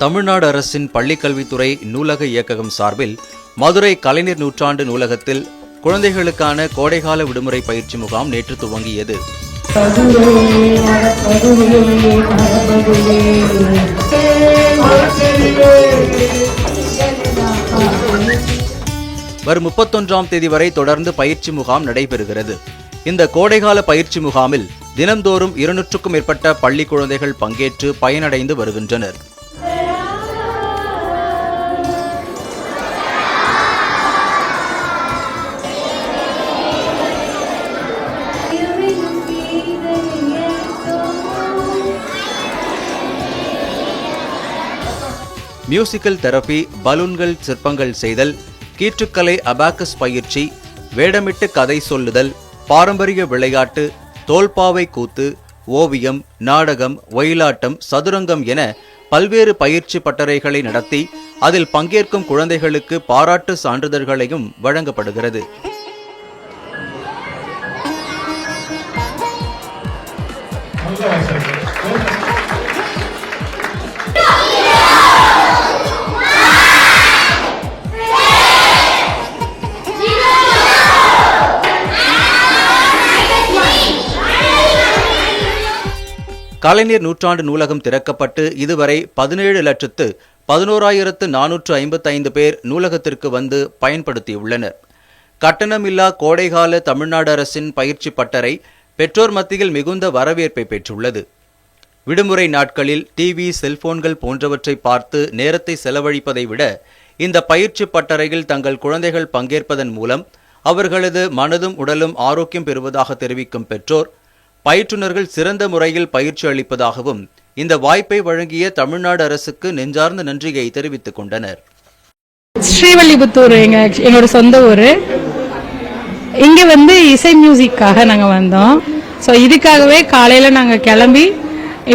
தமிழ்நாடு அரசின் பள்ளிக்கல்வித்துறை நூலக இயக்ககம் சார்பில் மதுரை கலைஞர் நூற்றாண்டு நூலகத்தில் குழந்தைகளுக்கான கோடைகால விடுமுறை பயிற்சி முகாம் நேற்று துவங்கியது. வரும் 31ஆம் தேதி வரை தொடர்ந்து பயிற்சி முகாம் நடைபெறுகிறது. இந்த கோடைகால பயிற்சி முகாமில் தினந்தோறும் 200க்கும் மேற்பட்ட பள்ளி குழந்தைகள் பங்கேற்று பயனடைந்து வருகின்றனர். மியூசிக்கல் தெரபி, பலூன்கள் சிற்பங்கள் செய்தல், கீற்றுக்கலை அபாக்கஸ் பயிற்சி, வேடமிட்டு கதை சொல்லுதல், பாரம்பரிய விளையாட்டு, தோல்பாவை கூத்து, ஓவியம், நாடகம், ஒயிலாட்டம், சதுரங்கம் என பல்வேறு பயிற்சி பட்டறைகளை நடத்தி அதில் பங்கேற்கும் குழந்தைகளுக்கு பாராட்டு சான்றிதழ்களையும் வழங்கப்படுகிறது. கலைஞர் நூற்றாண்டு நூலகம் திறக்கப்பட்டு இதுவரை 17,11,455 பேர் நூலகத்திற்கு வந்து பயன்படுத்தியுள்ளனர். கட்டணமில்லா கோடைகால தமிழ்நாடு அரசின் பயிற்சி பட்டறை பெற்றோர் மத்தியில் மிகுந்த வரவேற்பை பெற்றுள்ளது. விடுமுறை நாட்களில் டிவி, செல்போன்கள் போன்றவற்றை பார்த்து நேரத்தை செலவழிப்பதை விட இந்த பயிற்சி பட்டறையில் தங்கள் குழந்தைகள் பங்கேற்பதன் மூலம் அவர்களது மனதும் உடலும் ஆரோக்கியம் பெறுவதாக தெரிவிக்கும் பெற்றோர், பயிற்றுனர்கள் சிறந்த முறையில் பயிற்சி அளிப்பதாகவும் இந்த வாய்ப்பை வழங்கிய தமிழ்நாடு அரசுக்கு நெஞ்சார்ந்த நன்றியை தெரிவித்துக் கொண்டனர். ஸ்ரீவல்லிபுத்தூர் என்னோட சொந்த ஊர். இங்க இசை மியூசிக்காக நாங்க வந்தோம். ஸோ இதுக்காகவே காலையில நாங்க கிளம்பி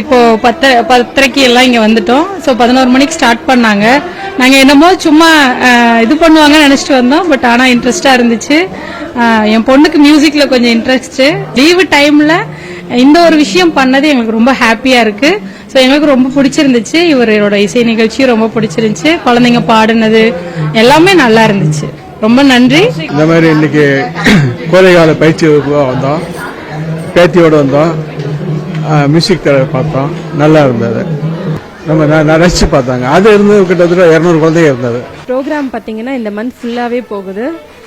இப்போ 10:30 எல்லாம் இங்க வந்துட்டோம். ஸோ 11 மணிக்கு ஸ்டார்ட் பண்ணாங்க. நாங்க என்னமோ சும்மா இது பண்ணுவாங்கன்னு நினைச்சிட்டு வந்தோம். பட் ஆனா இன்ட்ரெஸ்டா இருந்துச்சு. என் பொண்ணுக்கு மியூசிக்ல கொஞ்சம் இன்ட்ரெஸ்ட். லீவு டைம்ல இந்த ஒரு விஷயம் பண்ணது எங்களுக்கு ரொம்ப ஹாப்பியா இருக்கு. ஸோ எங்களுக்கு ரொம்ப பிடிச்சிருந்துச்சு. இவரோட இசை நிகழ்ச்சியும் ரொம்ப பிடிச்சிருந்துச்சு. குழந்தைங்க பாடினது எல்லாமே நல்லா இருந்துச்சு. ரொம்ப நன்றி. இந்த மாதிரி இன்னைக்கு கோடைகால பயிற்சி வந்தோம், பேத்தியோட வந்தோம், மியூசிக் பார்த்தோம், நல்லா இருந்தது. நம்ம ரசிச்சு பார்த்தாங்க. அது இருந்தது கிட்டத்தட்ட 200 குழந்தைங்க இருந்தது. ப்ரோக்ராம் பார்த்தீங்கன்னா இந்த மந்த் ஃபுல்லாகவே போகுது.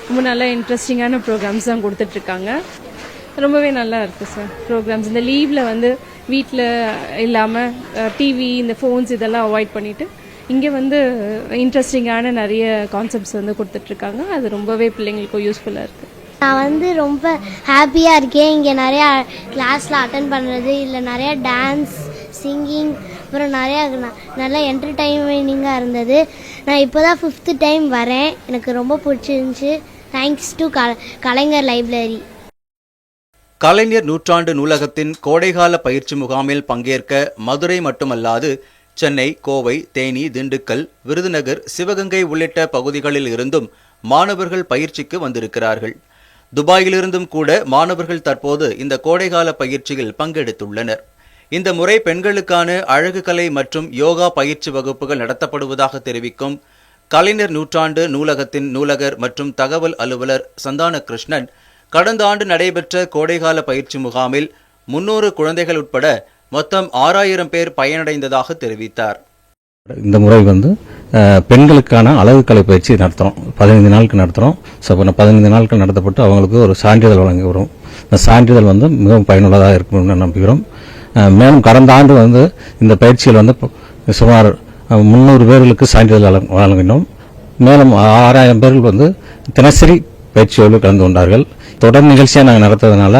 ரொம்ப நல்லா இன்ட்ரெஸ்டிங்கான ப்ரோக்ராம்ஸ் தான் கொடுத்துட்டு இருக்காங்க. ரொம்பவே நல்லா இருக்கு சார் ப்ரோக்ராம்ஸ். இந்த லீவ்ல வீட்டில் இல்லாமல் டிவி, இந்த ஃபோன்ஸ் இதெல்லாம் அவாய்ட் பண்ணிட்டு இங்கே இன்ட்ரெஸ்டிங்கான நிறைய கான்செப்ட்ஸ் கொடுத்துட்டு இருக்காங்க. அது ரொம்பவே பிள்ளைங்களுக்கும் யூஸ்ஃபுல்லாக இருக்கு. நான் ரொம்ப ஹாப்பியாக இருக்கேன். இங்கே நிறையா கிளாஸில் அட்டன் பண்ணுறது, இல்லை நிறையா டான்ஸ், சிங்கிங், அப்புறம் நிறையா நல்லா என்டர்டைனிங்காக இருந்தது. நான் இப்போ தான் 5th டைம் வரேன். எனக்கு ரொம்ப பிடிச்சிருந்துச்சு. Thanks to Kalaignar library. Kalaignar நூற்றாண்டு நூலகத்தின் கோடைகால பயிற்சி முகாமில் பங்கேற்க மதுரை மட்டுமல்லாது சென்னை, கோவை, தேனி, திண்டுக்கல், விருதுநகர், சிவகங்கை உள்ளிட்ட பகுதிகளில் இருந்தும் மாணவர்கள் பயிற்சிக்கு வந்திருக்கிறார்கள். துபாயிலிருந்தும் கூட மாணவர்கள் தற்போது இந்த கோடைகால பயிற்சியில் பங்கெடுத்துள்ளனர். இந்த முறை பெண்களுக்கான அழகு கலை மற்றும் யோகா பயிற்சி வகுப்புகள் நடத்தப்படுவதாக தெரிவிக்கும் கலைஞர் நூற்றாண்டு நூலகத்தின் நூலகர் மற்றும் தகவல் அலுவலர் சந்தான கிருஷ்ணன், கடந்த ஆண்டு நடைபெற்ற கோடைகால பயிற்சி முகாமில் 300 குழந்தைகள் உட்பட மொத்தம் 6000 பேர் பயனடைந்ததாக தெரிவித்தார். இந்த முறை பெண்களுக்கான அழகு கலை பயிற்சி நடத்துகிறோம். 15 நாளுக்கு நடத்துகிறோம். ஸோ 15 நாட்கள் நடத்தப்பட்டு அவங்களுக்கு ஒரு சான்றிதழ் வழங்கி வரும். இந்த சான்றிதழ் மிகவும் பயனுள்ளதாக இருக்கும்னு நம்புகிறோம். மேலும் கடந்த ஆண்டு இந்த பயிற்சியில் சுமார் 300 பேர்களுக்கு சான்றிதழ் வழங்கினோம். மேலும் 6000 பேர்கள் தினசரி பயிற்சியோடு கலந்து கொண்டார்கள். தொடர் நிகழ்ச்சியாக நாங்கள் நடத்துறதுனால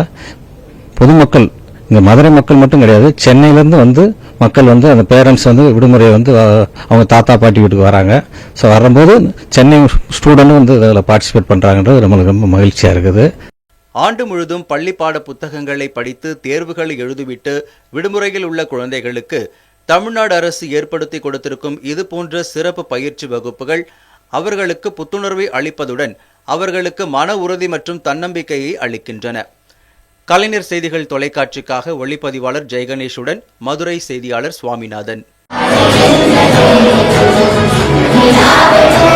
பொதுமக்கள், இங்கே மதுரை மக்கள் மட்டும் கிடையாது, சென்னையிலேருந்து மக்கள் அந்த பேரண்ட்ஸ் விடுமுறை அவங்க தாத்தா பாட்டி வீட்டுக்கு வராங்க. ஸோ வரும்போது சென்னை ஸ்டூடெண்ட் இதில் பார்ட்டிசிபேட் பண்ணுறாங்கன்றது நம்மளுக்கு ரொம்ப மகிழ்ச்சியாக இருக்குது. ஆண்டு முழுதும் பள்ளி பாட புத்தகங்களை படித்து தேர்வுகளை எழுதிவிட்டு விடுமுறையில் உள்ள குழந்தைகளுக்கு தமிழ்நாடு அரசு ஏற்படுத்தி கொடுத்திருக்கும் இதுபோன்ற சிறப்பு பயிற்சி வகுப்புகள் அவர்களுக்கு புத்துணர்வை அளிப்பதுடன் அவர்களுக்கு மன உறுதி மற்றும் தன்னம்பிக்கையை அளிக்கின்றன. கலைஞர் செய்திகள் தொலைக்காட்சிக்காக ஒளிப்பதிவாளர் ஜெயகணேஷுடன் மதுரை செய்தியாளர் சுவாமிநாதன். நிலாவெனும்